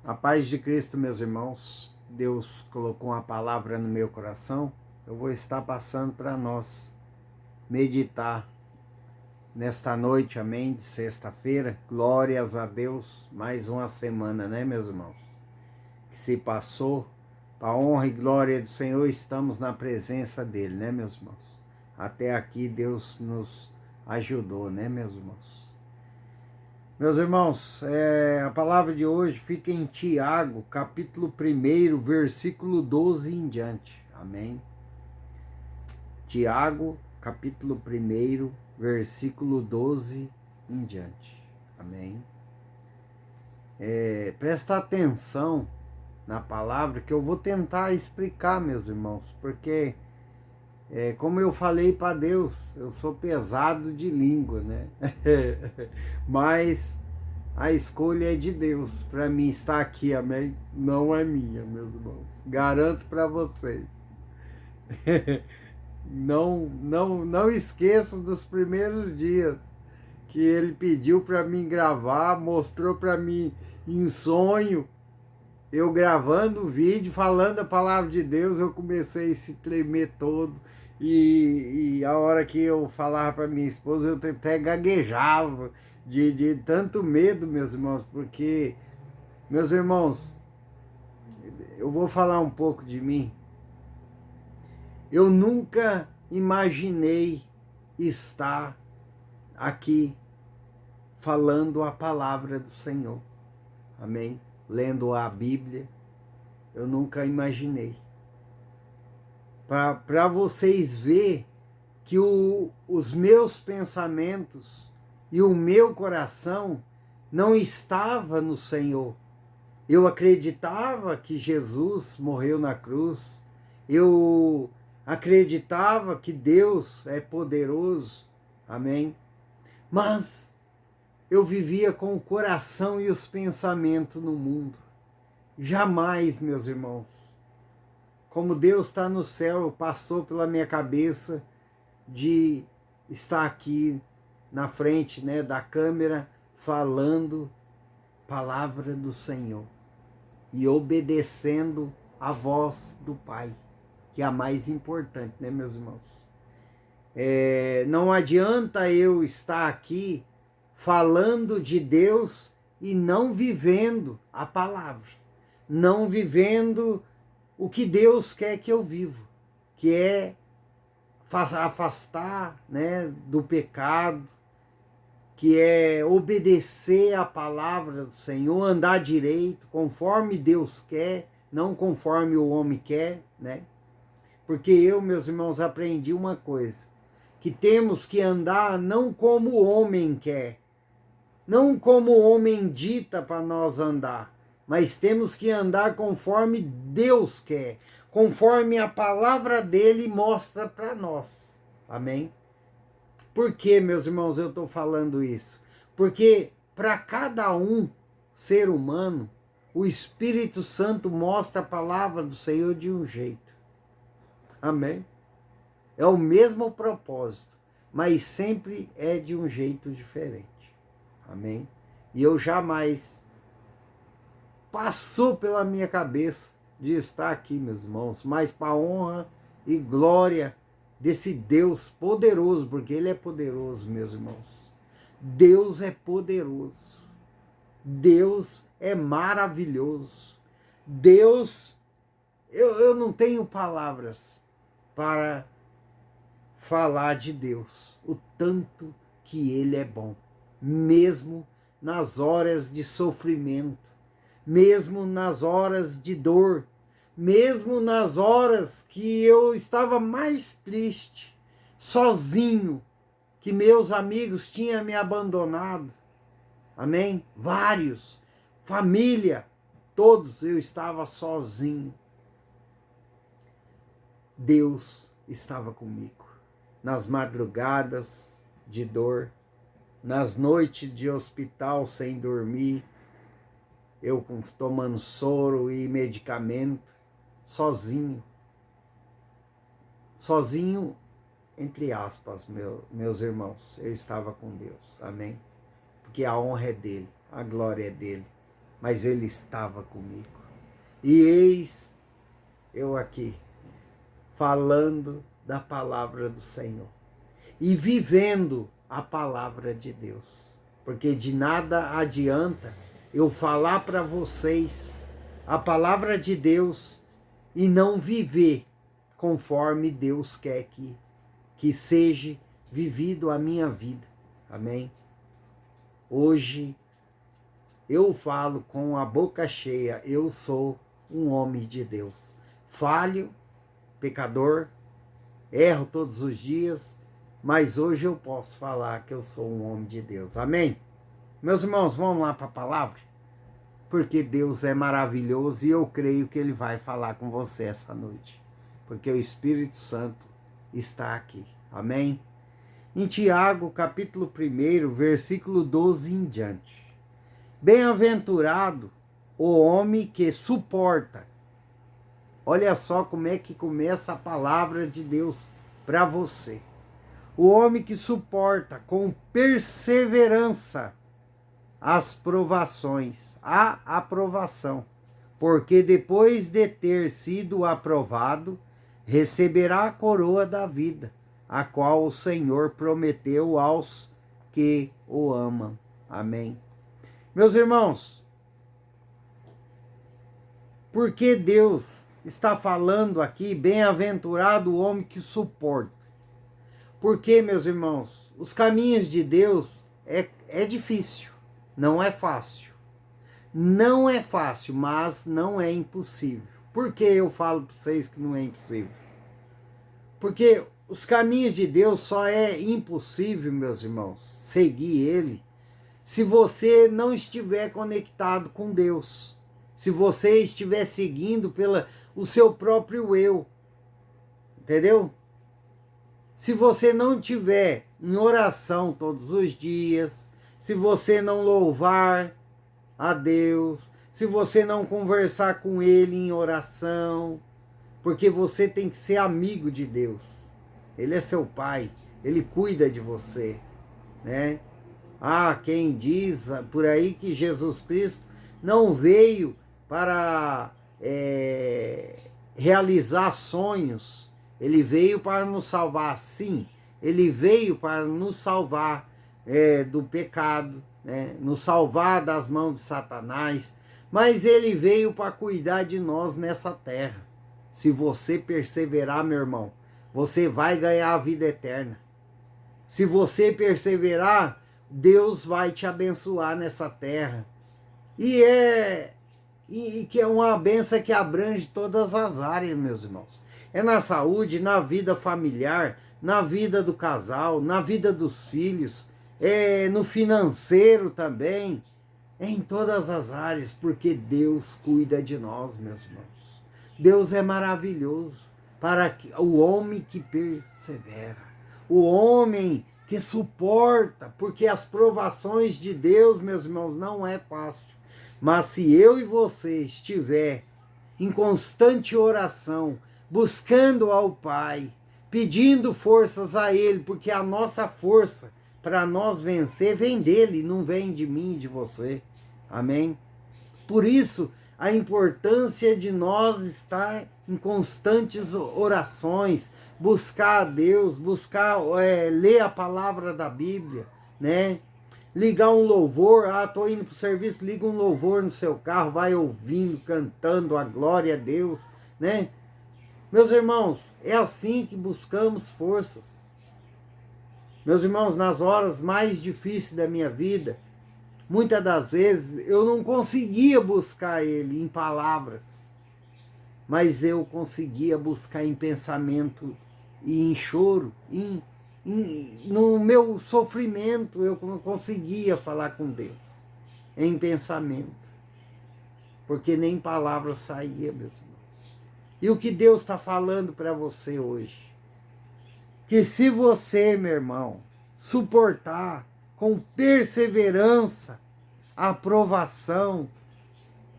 A paz de Cristo, meus irmãos. Deus colocou uma palavra no meu coração. Eu vou estar passando para nós meditar nesta noite, amém, de sexta-feira. Glórias a Deus. Mais uma semana, né, meus irmãos? Que se passou. Para a honra e glória do Senhor, estamos na presença dele, né, meus irmãos? Até aqui Deus nos ajudou, né, meus irmãos? Meus irmãos, a palavra de hoje fica em Tiago, capítulo 1, versículo 12 em diante. Amém? Tiago, capítulo 1, versículo 12 em diante. Amém? Presta atenção na palavra que eu vou tentar explicar, meus irmãos, porque, como eu falei para Deus, eu sou pesado de língua, né? Mas a escolha é de Deus para mim estar aqui, amém? Não é minha, meus irmãos. Garanto para vocês. Não esqueço dos primeiros dias que ele pediu para mim gravar, mostrou para mim em sonho, eu gravando o vídeo, falando a palavra de Deus, eu comecei a se tremer todo. E a hora que eu falava para minha esposa, eu até gaguejava de tanto medo, meus irmãos, porque, meus irmãos, eu vou falar um pouco de mim. Eu nunca imaginei estar aqui falando a palavra do Senhor. Amém? Lendo a Bíblia. Eu nunca imaginei. Para vocês verem que os meus pensamentos e o meu coração não estava no Senhor. Eu acreditava que Jesus morreu na cruz. Eu acreditava que Deus é poderoso. Amém? Mas eu vivia com o coração e os pensamentos no mundo. Jamais, meus irmãos, como Deus está no céu, passou pela minha cabeça de estar aqui na frente, né, da câmera, falando palavra do Senhor e obedecendo a voz do Pai, que é a mais importante, né, meus irmãos? Não adianta eu estar aqui falando de Deus e não vivendo a palavra, não vivendo o que Deus quer que eu viva, que é afastar, né, do pecado, que é obedecer a palavra do Senhor, andar direito, conforme Deus quer, não conforme o homem quer, né? Porque eu, meus irmãos, aprendi uma coisa, que temos que andar não como o homem quer, não como o homem dita para nós andar, mas temos que andar conforme Deus quer, conforme a palavra dele mostra para nós. Amém? Por que, meus irmãos, eu estou falando isso? Porque para cada um ser humano, o Espírito Santo mostra a palavra do Senhor de um jeito. Amém? É o mesmo propósito, mas sempre é de um jeito diferente. Amém? E eu jamais passou pela minha cabeça de estar aqui, meus irmãos, mas para a honra e glória desse Deus poderoso, porque Ele é poderoso, meus irmãos. Deus é poderoso. Deus é maravilhoso. Deus, eu não tenho palavras para falar de Deus, o tanto que Ele é bom, mesmo nas horas de sofrimento, mesmo nas horas de dor, mesmo nas horas que eu estava mais triste, sozinho, que meus amigos tinham me abandonado, amém? Vários, família, todos eu estava sozinho. Deus estava comigo. Nas madrugadas de dor, nas noites de hospital sem dormir, eu tomando soro e medicamento, sozinho. Sozinho, entre aspas, meus irmãos, eu estava com Deus, amém? Porque a honra é dele, a glória é dele. mas Ele estava comigo. E eis eu aqui, falando da palavra do Senhor e vivendo a palavra de Deus. Porque de nada adianta eu falar para vocês a palavra de Deus e não viver conforme Deus quer que seja vivido a minha vida. Amém? Hoje eu falo com a boca cheia, eu sou um homem de Deus. Falho, pecador, erro todos os dias, mas hoje eu posso falar que eu sou um homem de Deus. Amém? Meus irmãos, vamos lá para a palavra? Porque Deus é maravilhoso e eu creio que Ele vai falar com você essa noite. Porque o Espírito Santo está aqui. Amém? Em Tiago, capítulo 1, versículo 12 em diante. Bem-aventurado o homem que suporta. Olha só como é que começa a palavra de Deus para você. O homem que suporta com perseverança as provações, a aprovação, porque depois de ter sido aprovado, receberá a coroa da vida, a qual o Senhor prometeu aos que o amam. Amém. Meus irmãos, por que Deus está falando aqui, bem-aventurado o homem que suporta? Porque, meus irmãos, os caminhos de Deus é difícil, não é fácil. Não é fácil, mas não é impossível. Por que eu falo para vocês que não é impossível? Porque os caminhos de Deus só é impossível, meus irmãos, seguir Ele, se você não estiver conectado com Deus. Se você estiver seguindo o seu próprio eu. Entendeu? Se você não estiver em oração todos os dias, se você não louvar a Deus, se você não conversar com Ele em oração, porque você tem que ser amigo de Deus. Ele é seu Pai, Ele cuida de você, né? Há quem diz por aí que Jesus Cristo não veio para realizar sonhos. Ele veio para nos salvar, sim. Ele veio para nos salvar do pecado, né? Nos salvar das mãos de Satanás. Mas Ele veio para cuidar de nós nessa terra. Se você perseverar, meu irmão, você vai ganhar a vida eterna. Se você perseverar, Deus vai te abençoar nessa terra. E que é uma bênção que abrange todas as áreas, meus irmãos. É na saúde, na vida familiar, na vida do casal, na vida dos filhos, no financeiro também, em todas as áreas, porque Deus cuida de nós, meus irmãos. Deus é maravilhoso para o homem que persevera, o homem que suporta, porque as provações de Deus, meus irmãos, não é fácil. Mas se eu e você estiver em constante oração, buscando ao Pai, pedindo forças a Ele, porque a nossa força para nós vencer vem dele, não vem de mim e de você. Amém? Por isso, a importância de nós estar em constantes orações, buscar a Deus, ler a palavra da Bíblia, né? Ligar um louvor, tô indo para o serviço, liga um louvor no seu carro, vai ouvindo, cantando a glória a Deus, né? Meus irmãos, é assim que buscamos forças. Meus irmãos, nas horas mais difíceis da minha vida, muitas das vezes eu não conseguia buscar Ele em palavras, mas eu conseguia buscar em pensamento e em choro, no meu sofrimento eu conseguia falar com Deus, em pensamento, porque nem palavra saía, meus irmãos. E o que Deus está falando para você hoje? Que se você, meu irmão, suportar com perseverança a aprovação,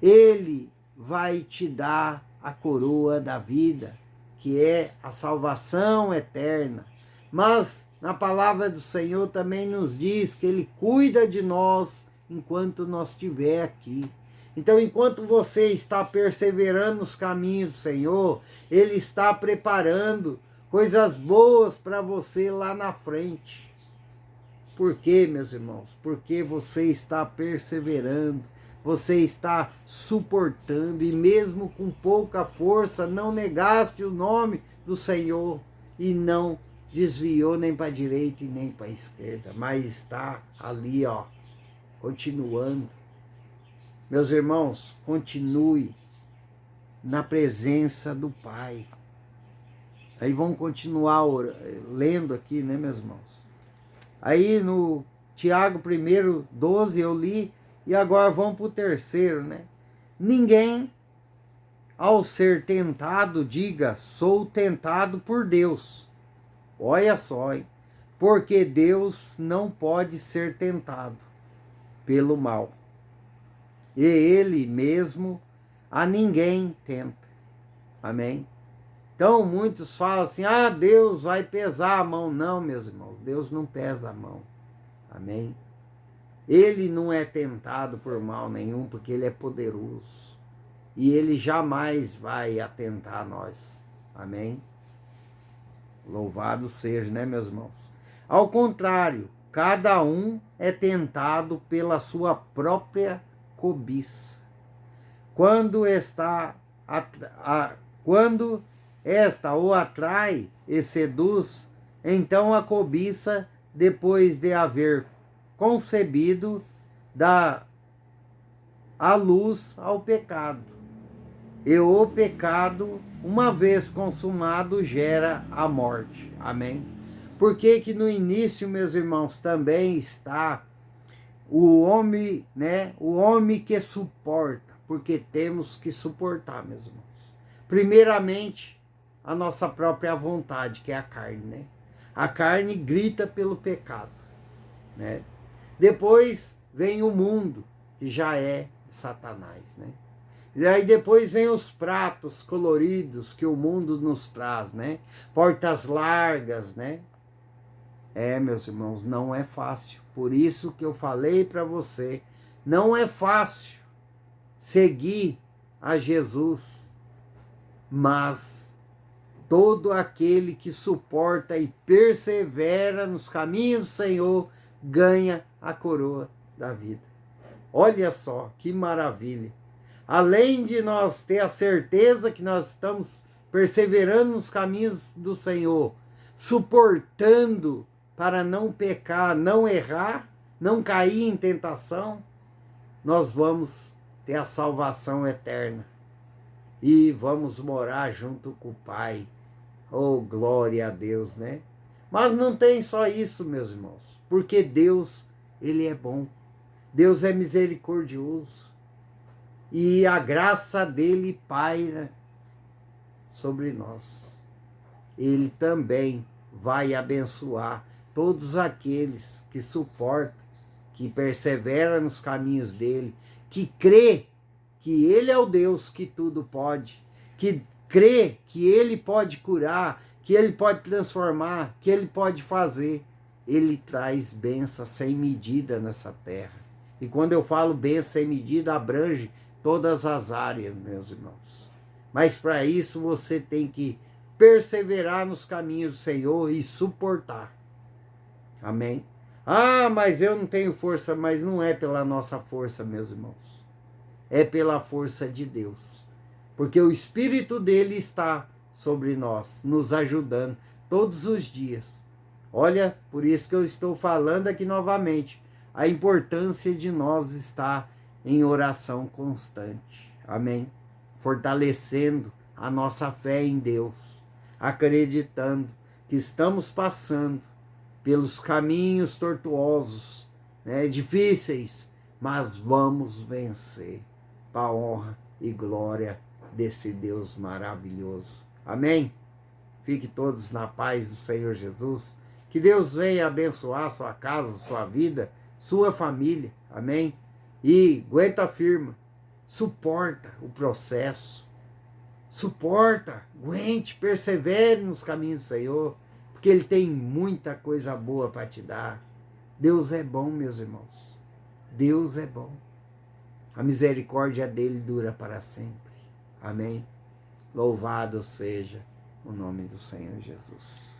Ele vai te dar a coroa da vida, que é a salvação eterna. Mas na palavra do Senhor também nos diz que Ele cuida de nós enquanto nós estiver aqui. Então, enquanto você está perseverando nos caminhos do Senhor, Ele está preparando coisas boas para você lá na frente. Por quê, meus irmãos? Porque você está perseverando, você está suportando, e mesmo com pouca força, não negaste o nome do Senhor e não desviou nem para a direita e nem para a esquerda, mas está ali, ó, continuando. Meus irmãos, continue na presença do Pai. Aí vamos continuar lendo aqui, né, meus irmãos? Aí no Tiago 1:12 eu li, e agora vamos para o terceiro, né? Ninguém, ao ser tentado, diga, sou tentado por Deus. Olha só, hein? Porque Deus não pode ser tentado pelo mal. E Ele mesmo a ninguém tenta. Amém? Então muitos falam assim, Deus vai pesar a mão. Não, meus irmãos, Deus não pesa a mão. Amém? Ele não é tentado por mal nenhum, porque Ele é poderoso. E Ele jamais vai atentar a nós. Amém? Louvado seja, né, meus irmãos? Ao contrário, cada um é tentado pela sua própria cobiça. Quando quando esta o atrai e seduz, então a cobiça, depois de haver concebido, dá a luz ao pecado. E o pecado, uma vez consumado, gera a morte. Amém? Por que no início, meus irmãos, também está o homem, né? O homem que suporta, porque temos que suportar, meus irmãos. Primeiramente, a nossa própria vontade, que é a carne, né? A carne grita pelo pecado, né? Depois vem o mundo, que já é de Satanás, né? E aí depois vem os pratos coloridos que o mundo nos traz, né? Portas largas, né? Meus irmãos, não é fácil. Por isso que eu falei para você, não é fácil seguir a Jesus, mas todo aquele que suporta e persevera nos caminhos do Senhor ganha a coroa da vida. Olha só que maravilha. Além de nós ter a certeza que nós estamos perseverando nos caminhos do Senhor, suportando para não pecar, não errar, não cair em tentação, nós vamos ter a salvação eterna e vamos morar junto com o Pai. Oh, glória a Deus, né? Mas não tem só isso, meus irmãos, porque Deus, Ele é bom, Deus é misericordioso, e a graça dele paira sobre nós. Ele também vai abençoar todos aqueles que suportam, que perseveram nos caminhos dele, que crê que ele é o Deus que tudo pode, que crê que ele pode curar, que ele pode transformar, que ele pode fazer. Ele traz bênção sem medida nessa terra. E quando eu falo bênção sem medida, abrange todas as áreas, meus irmãos. Mas para isso você tem que perseverar nos caminhos do Senhor e suportar. Amém? Mas eu não tenho força. Mas não é pela nossa força, meus irmãos. É pela força de Deus. Porque o Espírito dele está sobre nós, nos ajudando todos os dias. Olha, por isso que eu estou falando aqui novamente, a importância de nós estar em oração constante. Amém? Fortalecendo a nossa fé em Deus, acreditando que estamos passando pelos caminhos tortuosos, né, difíceis, mas vamos vencer para a honra e glória desse Deus maravilhoso. Amém? Fique todos na paz do Senhor Jesus. Que Deus venha abençoar sua casa, sua vida, sua família. Amém? E aguenta firme. Suporta o processo. Suporta, aguente, persevere nos caminhos do Senhor, porque Ele tem muita coisa boa para te dar. Deus é bom, meus irmãos. Deus é bom. A misericórdia dele dura para sempre. Amém? Louvado seja o nome do Senhor Jesus.